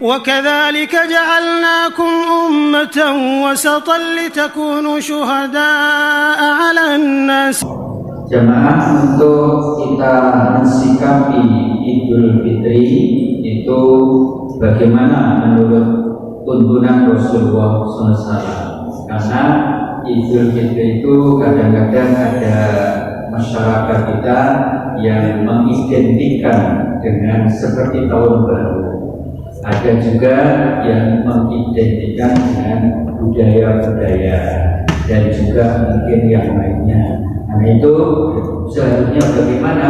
وكذلك جعلناكم أمة وسطا لتكونوا شهداء على الناس. Jamaah, untuk kita mensikapi Idul Fitri itu bagaimana menurut tuntunan Rasulullah SAW? Karena Idul Fitri itu kadang-kadang ada masyarakat kita yang mengidentikan dengan seperti tahun baru. Ada juga yang mengidentikan dengan budaya-budaya dan juga mungkin yang lainnya. Karena itu selanjutnya bagaimana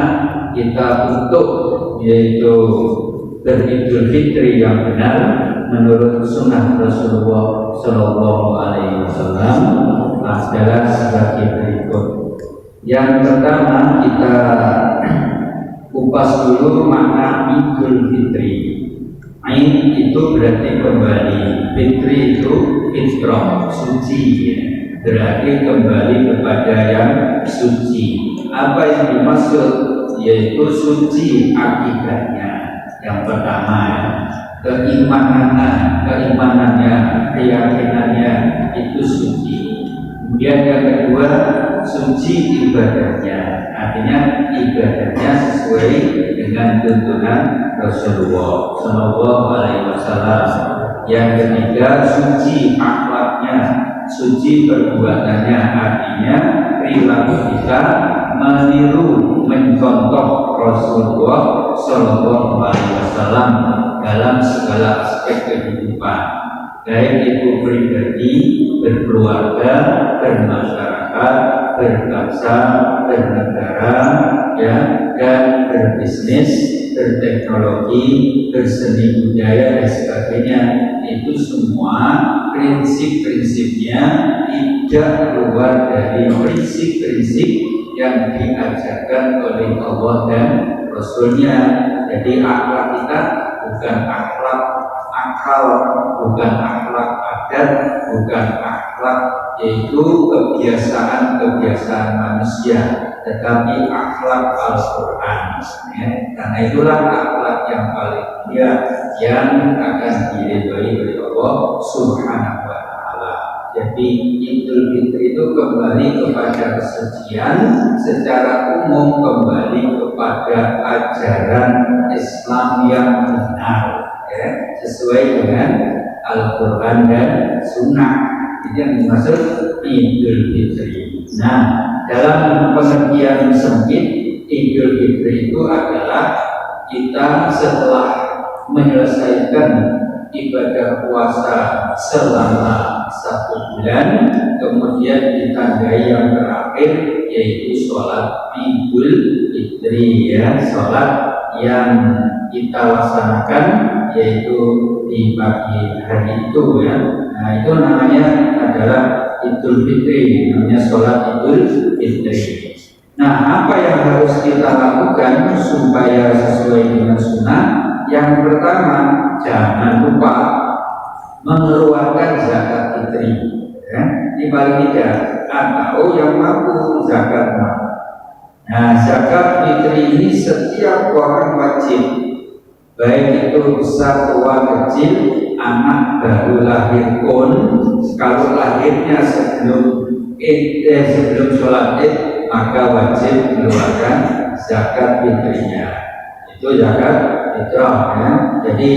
kita untuk yaitu beridul fitri yang benar menurut sunnah Rasulullah Shallallahu Alaihi Wasallam adalah sebagai berikut. Yang pertama, kita kupas dulu makna Idul Fitri. Ain itu berarti kembali, fitri itu fitrah, suci ya. Berarti kembali kepada yang suci. Apa yang dimaksud? Yaitu suci akidahnya. Yang pertama, keimanannya, keyakinannya itu suci. Kemudian yang kedua, suci ibadahnya. Artinya ibadahnya sesuai dengan tuntunan Rasulullah Shallallahu Alaihi Wasallam. Yang ketiga, suci akhlaknya, suci perbuatannya. Artinya perilaku kita meniru, mencontoh Rasulullah Shallallahu Alaihi Wasallam dalam segala aspek kehidupan, baik itu pribadi, berkeluarga, bermasyarakat, berbangsa, bernegara, ya, dan berbisnis, berteknologi, berseni budaya dan sebagainya. Itu semua prinsip-prinsipnya tidak keluar dari prinsip-prinsip yang diajarkan oleh Allah dan Rasulnya. Jadi akhlak kita bukan akhlak akal, bukan akhlak adat, bukan akhlak yaitu kebiasaan-kebiasaan manusia, tetapi akhlak Al-Quran ya. Karena itulah akhlak yang paling mulia yang akan diridhoi oleh Allah Subhanahu wa Ta'ala. Jadi Idul Fitri itu kembali kepada kesucian, secara umum kembali kepada ajaran Islam yang benar ya, sesuai dengan Al-Quran dan Sunnah. Itu yang dimaksud Idul Fitri. Nah, dalam pengertian sempit, Idul Fitri itu adalah kita setelah menyelesaikan ibadah puasa selama 1 bulan, kemudian ditandai yang terakhir yaitu sholat Idul Fitri ya, sholat yang kita laksanakan yaitu di pagi hari itu ya. Nah, itu namanya adalah Idul Fitri, namanya sholat Idul Fitri. Nah, apa yang harus kita lakukan supaya sesuai dengan sunnah? Yang pertama, jangan lupa mengeluarkan zakat fitri ya, di paling tidak, atau yang mampu zakat mal. Nah, zakat fitri ini setiap orang wajib, baik itu besar tua kecil, anak baru lahir pun, kalau lahirnya sebelum sholat Id, maka wajib mengeluarkan zakat fitrinya. Itu zakat fitrah ya. Jadi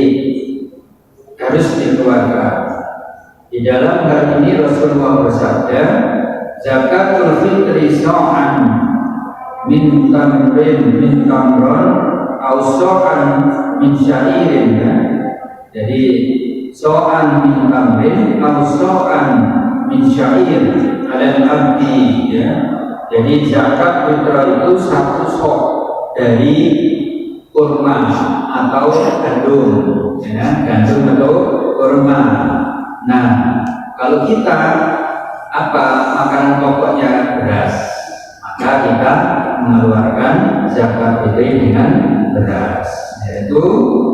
harus dikeluarkan. Di dalam hal ini Rasulullah bersabda, zakatul fitri sa'an min tamrin min tamron au sa'an min syairin ya. Jadi sa'an min tamrin au sa'an min syair alal abdi ya. Jadi zakat fitrah itu 1 sok dari kurma atau gandum ya, gandum atau kurma. Nah, kalau kita makanan pokoknya beras, maka kita mengeluarkan zakat fitri dengan beras, yaitu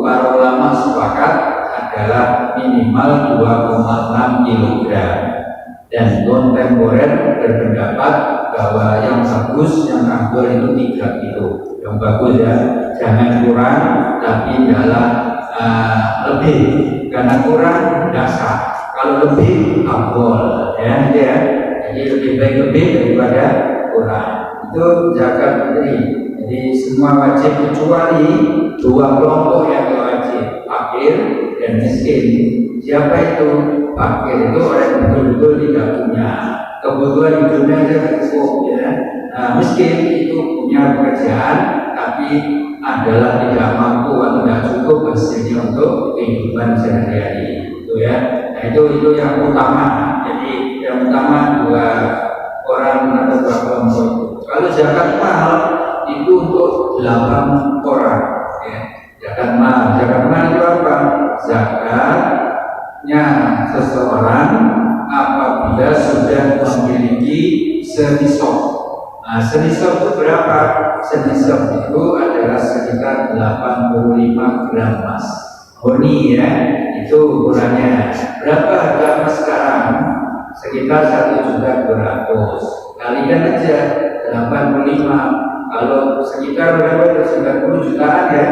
para ulama sepakat adalah minimal 2,6 kg. Dan kontemporer berpendapat bahwa yang bagus, yang afdol itu 3 kilo. Yang bagus ya, jangan kurang, tapi dalam lebih, karena kurang tidak sah. Kalau lebih abdol, ya. Jadi lebih baik lebih daripada kurang. Itu zakat fitri. Jadi semua wajib kecuali dua kelompok yang wajib, fakir dan miskin. Siapa itu? Fakir itu orang yang betul-betul tidak punya kebutuhan hidupnya yang cukup, ya. Nah, miskin itu punya pekerjaan tapi adalah tidak mampu atau tidak cukup hasilnya untuk kehidupan sehari-hari, itu ya. Nah, itu yang utama. Jadi yang utama dua orang atau dua kelompok itu. Kalau zakat mal itu untuk 8 orang, ya. Zakat mal itu apa? Zakatnya seseorang apabila sudah memiliki senisab. Nah, senisab itu berapa? Senisab itu adalah sekitar 85 gram emas murni, ya. Itu ukurannya. Berapa harga emas sekarang? Sekitar 1.200.000. Kalikan aja 85. Kalau sekitar berapa? 90 jutaan, ya.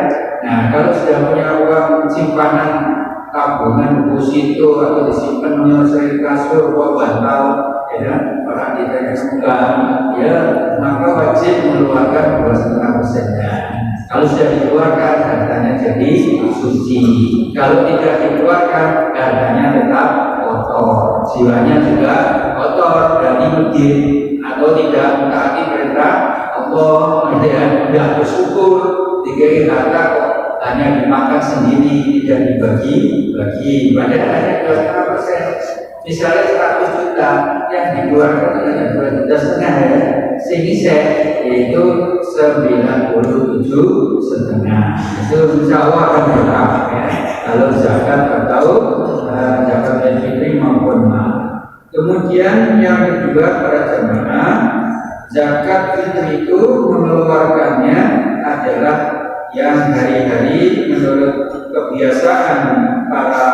Nah, kalau sudah punya uang simpanan tabungan deposito atau disimpan menyelesaikan kasur, bantal, ya, orang kita yang suka, ya, maka wajib mengeluarkan 2,5%-nya. Kalau sudah dikeluarkan, harganya jadi suci. Kalau tidak dikeluarkan, harganya tetap kotor, jiwanya juga kotor, berarti medit atau tidak mentaati perintah Allah, tidak bersyukur, dikira harta kok hanya dimakan sendiri, tidak dibagi-bagi. Padahal hanya 2,5%. Misalnya 100 juta yang dikeluarkan hanya 2,5 juta, ya. Sehingga yaitu 97,5. Itu insya Allah akan berkah, ya. Kalau zakat atau zakat fitri maupun mal. Kemudian yang kedua, para jemaah, zakat fitri itu mengeluarkannya adalah yang hari-hari menurut kebiasaan para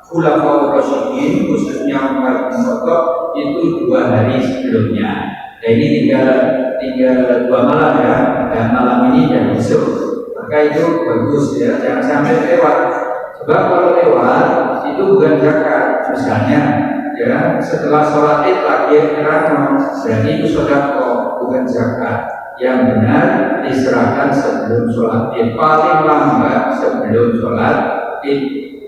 khulafaur rasyidin, khususnya Umar bin Khattab, itu 2 hari sebelumnya. Nah, ini tinggal 2 malam, ya, dan malam ini dan besok. Maka itu bagus, ya, jangan sampai lewat. Sebab kalau lewat itu bukan zakat. Misalnya, ya, setelah sholat id lagi berarti itu sedekah, bukan zakat. Yang benar diserahkan sebelum sholat id, paling lambat sebelum sholat id.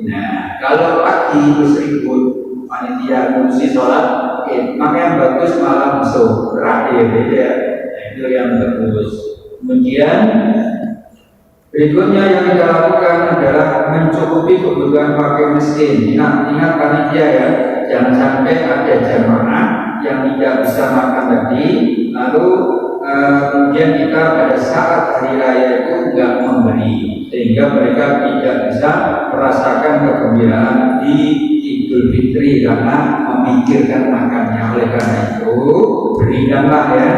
Nah, kalau pagi itu ribut panitia ngurusi sholat id, maka yang bagus malam besok terakhir, ya. Nah, itu yang bagus. Kemudian berikutnya yang kita lakukan adalah mencukupi kebutuhan fakir miskin. Ingat panitia, ya, jangan sampai ada jamaah yang tidak bisa makan tadi, lalu kemudian kita pada saat hari raya itu tidak memberi, sehingga mereka tidak bisa merasakan kegembiraan di Idul Fitri karena memikirkan makannya. Oleh karena itu berikanlah, ya,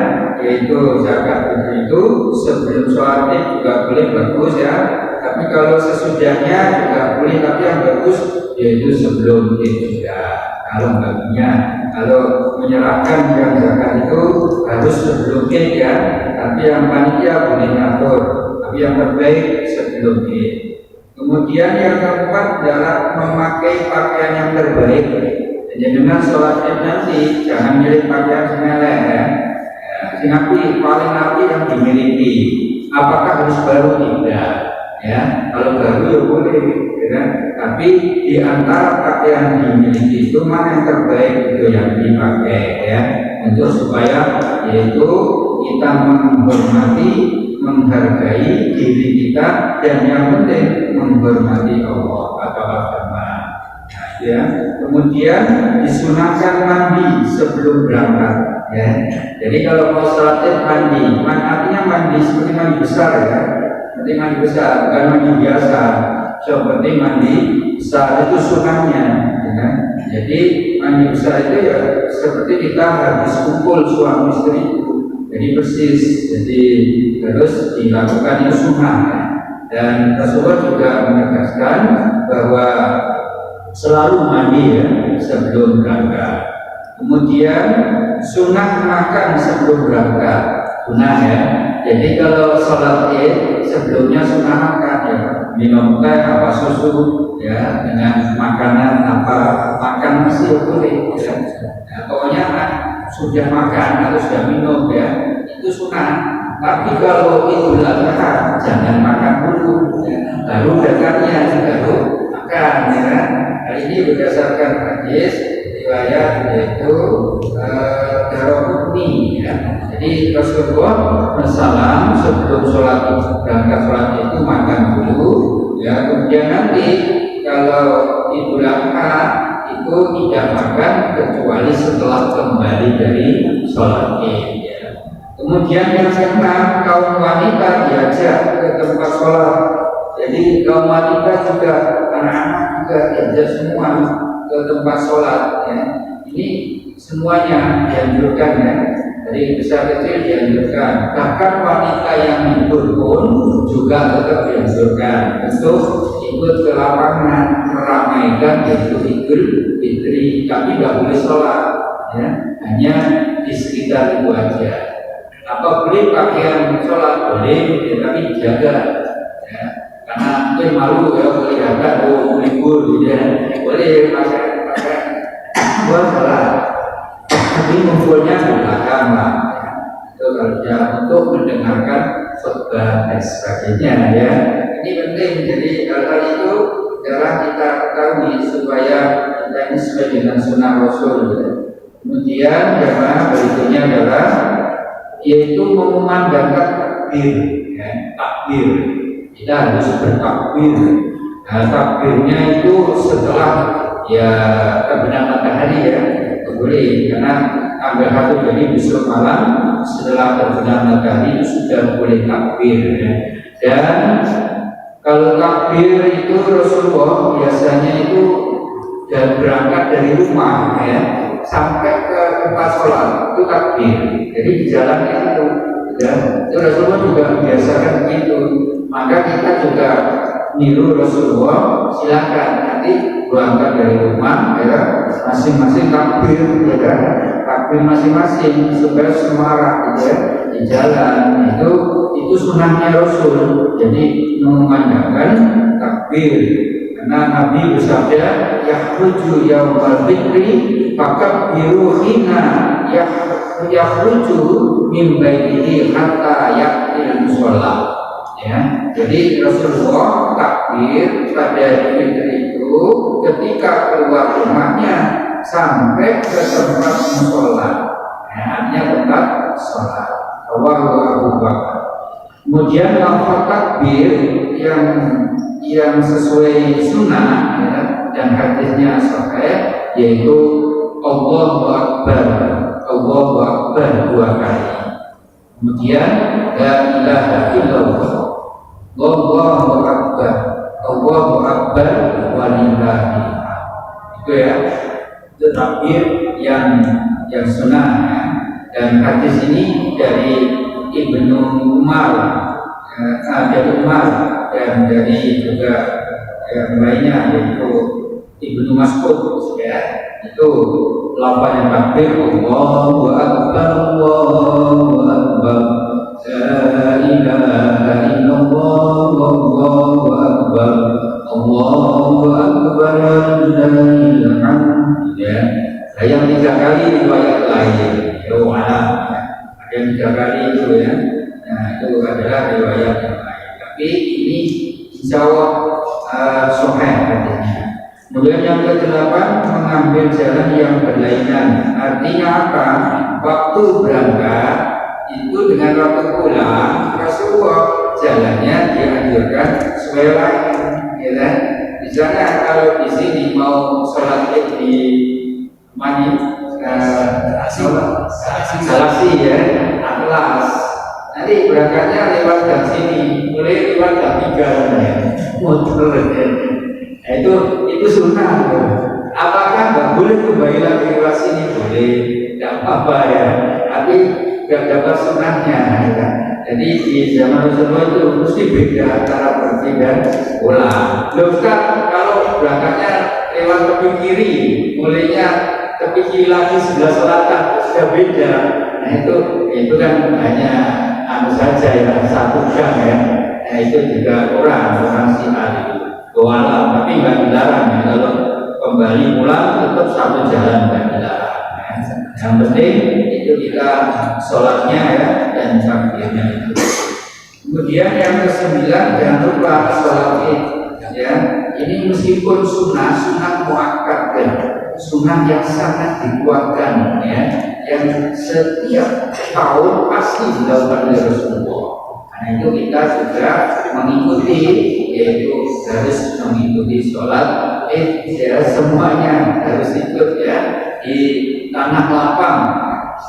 yaitu zakat fitri itu sebelum sholat id juga boleh, bagus, ya. Tapi kalau sesudahnya juga boleh, tapi yang bagus yaitu sebelum id juga. Kalau baginya, kalau menyerahkan yang zakat itu harus sebelum id, ya. Tapi yang panitia boleh ngatur, tapi yang terbaik sebelum id. Kemudian yang keempat adalah memakai pakaian yang terbaik. Jadi dengan sholat id nanti jangan milih pakaian seneleh, ya. Sing api, paling api yang dimiliki. Apakah harus baru? Tidak, ya. Kalau baru ya boleh, ya. Tapi di antara pakaian dimiliki itu mana yang terbaik, itu yang dipakai, ya, untuk supaya yaitu kita menghormati, menghargai diri kita, dan yang penting menghormati Allah atau agama. Nah, ya. Kemudian disunahkan mandi sebelum berangkat, ya. Jadi kalau mau sholat id mandi, artinya mandi seperti mandi besar, ya. Seperti mandi besar, bukan mandi biasa. Seperti mandi besar itu sunahnya, ya. Jadi mandi besar itu ya seperti kita habis kumpul suami istri, jadi persis. Jadi terus dilakukan itu sunnah, ya. Dan Rasulullah juga menegaskan bahwa selalu mandi, ya, sebelum berangkat. Kemudian sunnah makan sebelum berangkat, sunnah, ya. Jadi kalau sholat id sebelumnya sunnah makan, ya. minum teh apa susu ya, dengan makanan apa makan nasi boleh ya. Nah, pokoknya sudah makan atau sudah minum ya, itu sunnah. Tapi kalau Idul Adha jangan makan dulu ya. Baru dakarnya baru makan ya. Nah, ini berdasarkan hadis riwayat yaitu Daraqutni ya. Jadi Rasulullah SAW sebelum berangkat sholat itu makan dulu ya. Kemudian nanti kalau Idul Adha itu tidak makan kecuali setelah kembali dari sholat Id ya. Kemudian yang keenam, kaum wanita diajak ke tempat sholat. Jadi kaum wanita juga, anak-anak juga diajak semua ke tempat sholat ya. Ini semuanya dianjurkan ya. Jadi besar kecil dianjurkan. Bahkan wanita yang hidup pun juga tetap dianjurkan untuk ikut ke lapangan meramaikan Idul Fitri, tapi tidak boleh sholat ya. Hanya di sekitar itu aja. Apa boleh pakaian sholat boleh, ya, tapi dijaga ya. Karena mungkin malu ya, boleh jaga, libur gitu ya. Boleh pakai buat sholat, tapi ngumpulnya di belakang lah ya. Itu kalau ya, untuk mendengarkan khutbah dan sebagainya ya. Ini penting, jadi hal-hal itu adalah kita ketahui supaya kita ini sesuai dengan sunnah Rasul ya. Kemudian jamaah berikutnya adalah yaitu memandangkan takbir ya, takbir kita harus bertakbir. Nah, takbirnya itu setelah ya terbenam matahari ya, boleh karena tanggal 1 jadi besok malam setelah terbenam matahari itu sudah boleh takbir ya. Dan kalau takbir itu Rasulullah biasanya itu dan berangkat dari rumah ya sampai ke tempat sholat itu takbir. Jadi di jalan itu ya, itu Rasulullah juga biasakan begitu. Maka kita juga niru Rasulullah, silakan nanti berangkat dari rumah ya, masing-masing takbir ya, takbir masing-masing supaya semarak gitu ya, di jalan itu sunnahnya Rasul. Jadi memandangkan takbir. Karena Nabi bersabda, yakhruju yaumal fitri fakabbiru hina yakhruju min baitihi hatta ya'til musalla. Ya, jadi Rasulullah takbir pada Fitri itu ketika keluar rumahnya sampai ke tempat musalla. Ya, artinya tempat sholat. Allahu Akbar. Kemudian lafaz takbir yang sesuai sunnah ya, dan hadisnya sahih yaitu Allahu Akbar, Allahu Akbar 2 kali. Kemudian la ilaha illallah, Allahu Akbar, Allahu Akbar walillahi. Itu ya, itu takbir yang sunnah ya. Dan hadis ini dari Ibnu Umar dan dari juga yang lainnya yaitu Ibnu Mas'ud ya, itu lafaznya takbir Allahu Akbar, Allahu Akbar, la ilaha illallah, Allahu Akbar, Allahu Akbar, walillahil hamd ya. Yang 3 kali riwayat lain ya, ada yang 3 kali itu ya. Nah, itu adalah riwayat yang lain. Tapi ini insya Allah sahih hadisnya. Kemudian yang ke-8, mengambil jalan yang berlainan. Artinya apa? Waktu berangkat itu dengan waktu pulang, Rasulullah jalannya dianjurkan sesuai lain. Ya kan? Misalnya kalau di sini mau sholat Id di Mani, Salasi ya, Atlas. Nanti berangkatnya lewat jam sini, mulai lewat jam 3 ya, muter ya. Nah, itu sunnah. Apakah nggak boleh kembali lagi lewat sini? Boleh, nggak apa-apa ya. Tapi nggak dapat sunnahnya. Ya. Jadi di zaman Rasulullah itu mesti beda antara pergi dan pulang. Loh Ustaz, kalau berangkatnya lewat tepi kiri, mulainya tepi kiri lagi sebelah selatan, sudah beda. Nah itu kan hanya saja ya, 1 jam ya. Nah, itu juga orang sihat itu doalah, tapi nggak dilarang ya. Kalau kembali pulang tetap satu jalan, nggak dilarang ya. Yang penting itu kita sholatnya ya dan takbirnya itu. Kemudian yang ke-9, jangan lupa sholat id ya. Ini meskipun sunnah muakkad ya, sunnah yang sangat dikuatkan ya, yang setiap tahun pasti dilakukan oleh Rasulullah. Karena itu kita juga mengikuti, yaitu harus mengikuti sholat id ya, semuanya harus ikut ya di tanah lapang.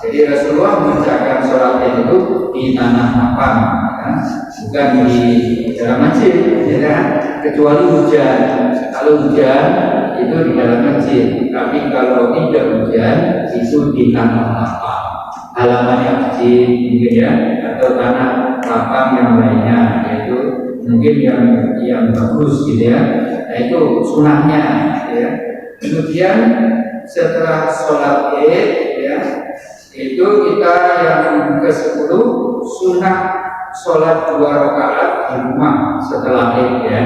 Jadi Rasulullah mengerjakan sholat id itu di tanah lapang ya, bukan di dalam masjid ya, kecuali hujan. Kalau hujan itu di dalam masjid, tapi kalau tidak hujan itu di tanah lapang, halamannya masjid mungkin ya, atau tanah lapang yang lainnya, yaitu mungkin yang bagus gitu ya. Nah itu sunahnya ya. Kemudian setelah sholat id ya, itu kita yang ke-10 sunah sholat 2 rakaat di rumah setelah id ya.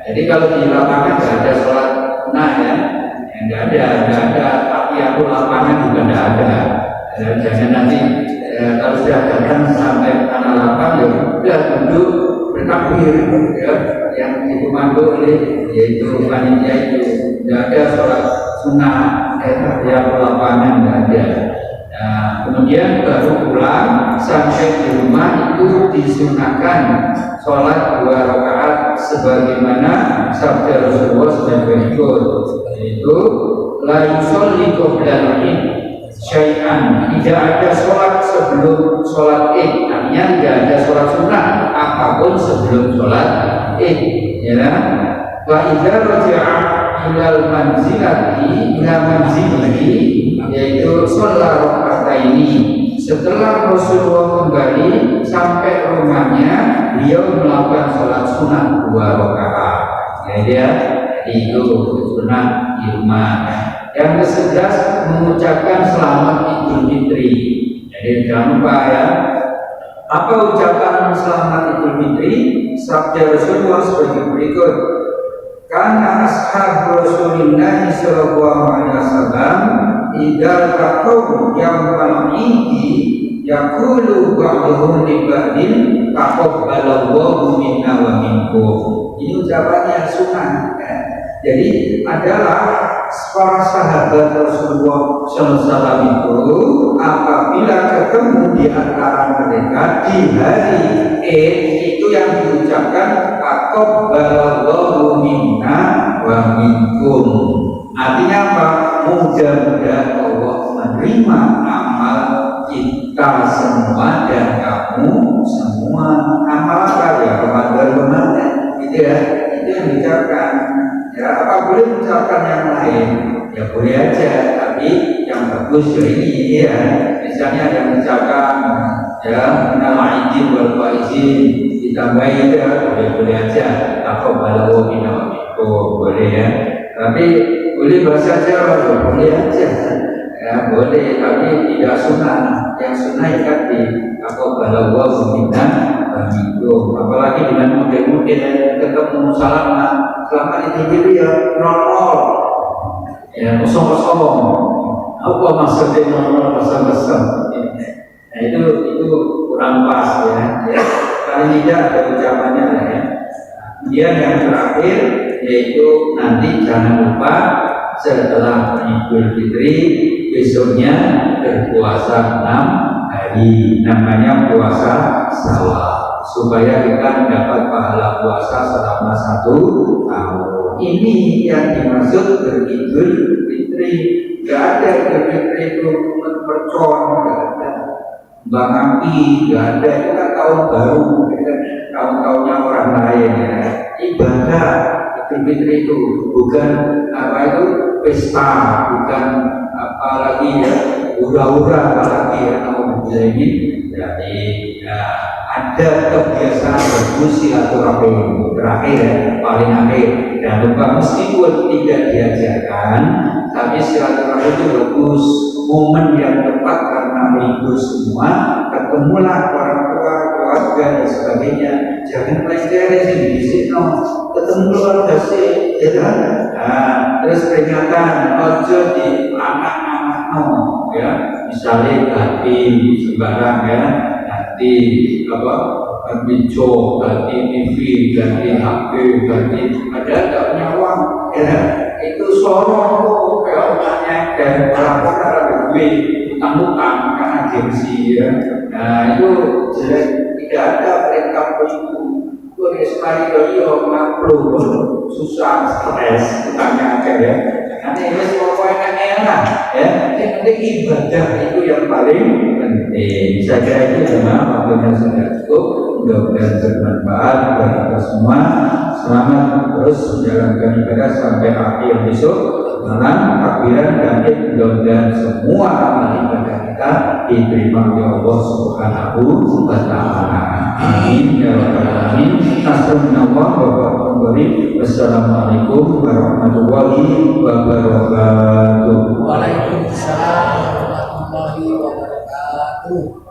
Jadi kalau di lapangan nggak ada sholat sunnah ya, nggak ada tahiyatul lapangan juga nggak ada. Jangan nanti kalau sudah datang sampai tanah lapang ya udah duduk bertakbir ya, yang dipandu oleh yaitu panitia itu. Nggak ada sholat sunnah tahiyatul lapangan, nggak ada. Nah, kemudian baru pulang sampai di rumah itu disunahkan sholat 2 rakaat sebagaimana sabda Rasulullah sebagai berikut, yaitu la yusolli qabla id syai'an, tidak ada sholat sebelum sholat id. Artinya tidak ada sholat sunnah apapun sebelum sholat id ya. Wa idza raja'a ilal manzilati ila manzilihi, yaitu sholat rakaataini. Setelah Rasulullah kembali sampai rumahnya, beliau melakukan sholat sunnah 2 rakaat ya. Jadi itu sunnah di rumah. Yang ke-11 mengucapkan selamat Idul Fitri. Jadi jangan lupa ya, apa ucapan selamat Idul Fitri? Sabda Rasulullah sebagai berikut, karena ashab Rasulullah sallallahu alaihi wasallam idza taqaw yaumal idi yaqulu ba'dhum li ba'din taqabbalallahu minna wa minkum. Ini ucapannya sunnah ya. Jadi adalah para sahabat Rasulullah SAW itu apabila ketemu di antara mereka di hari Id itu yang diucapkan taqabbalallahu minna wa minkum. Artinya apa? Mudah-mudahan Allah menerima amal kita semua dan kamu semua. Amal apa ya? Ramadan gitu ya. Itu yang diucapkan. Ya, apa boleh mengucapkan yang lain? Ya boleh aja, tapi yang bagus ya ini ya. Misalnya yang mengucapkan ya nama izin wal faizin ditambahin ya, boleh aja. Apa balau minum itu boleh ya. Tapi boleh bahasa Jawa boleh aja. Ya boleh, tapi tidak sunnah. Yang sunnah kan di apa balau minum itu. Apalagi dengan model-model ketemu salam. Selama ini ya 00 ya 00. Apa maksudnya 00 kosong? Nah itu kurang pas ya. Paling tidak ada ucapannya lah ya. Kemudian yang terakhir yaitu nanti jangan lupa setelah Idul Fitri besoknya berpuasa 6 hari, namanya puasa Syawal, supaya kita mendapat pahala puasa selama 1 tahun. Ini yang dimaksud beridul fitri. Gak ada Idul Fitri itu mercon, gak ada bang api, gak ada. Itu kan tahun baru, tahun-tahunnya orang lain ya. Ibadah Idul Fitri itu bukan apa itu pesta, bukan apalagi ya hura-hura, apalagi ya tahun ini. Jadi ya, ada kebiasaan bagus silaturahim terakhir ya, paling akhir. Jangan lupa meskipun tidak diajarkan, tapi silaturahim itu bagus, momen yang tepat karena ibu semua ketemulah orang tua keluarga dan sebagainya. Jangan pelestari di sini, ketemu keluarga sih, ya kan? Nah, terus peringatan, ojo di anak-anak, ya, misalnya ganti sembarang ya, ganti apa? Ganti jok, ganti TV, ganti HP, ganti ada punya uang, ya. Itu sorong kayak orangnya dan orang-orang ada duit utang-utang karena gengsi ya. Nah itu jelek, tidak ada perintah itu. Itu sekali beliau ngaplu susah, stres, utangnya aja ya. Nanti ini pokoknya enak ya. Yang penting ibadah itu yang paling penting. Saya kira itu cuma waktunya sudah cukup. Mudah-mudahan bermanfaat bagi kita semua. Selamat terus menjalankan ibadah sampai akhir besok malam takbiran dan mudah-mudahan semua amal ibadah kita diterima oleh Allah Subhanahu wa Ta'ala. Amin ya rabbal alamin. Wassalamualaikum warahmatullahi wabarakatuh. Waalaikumsalam warahmatullahi wabarakatuh.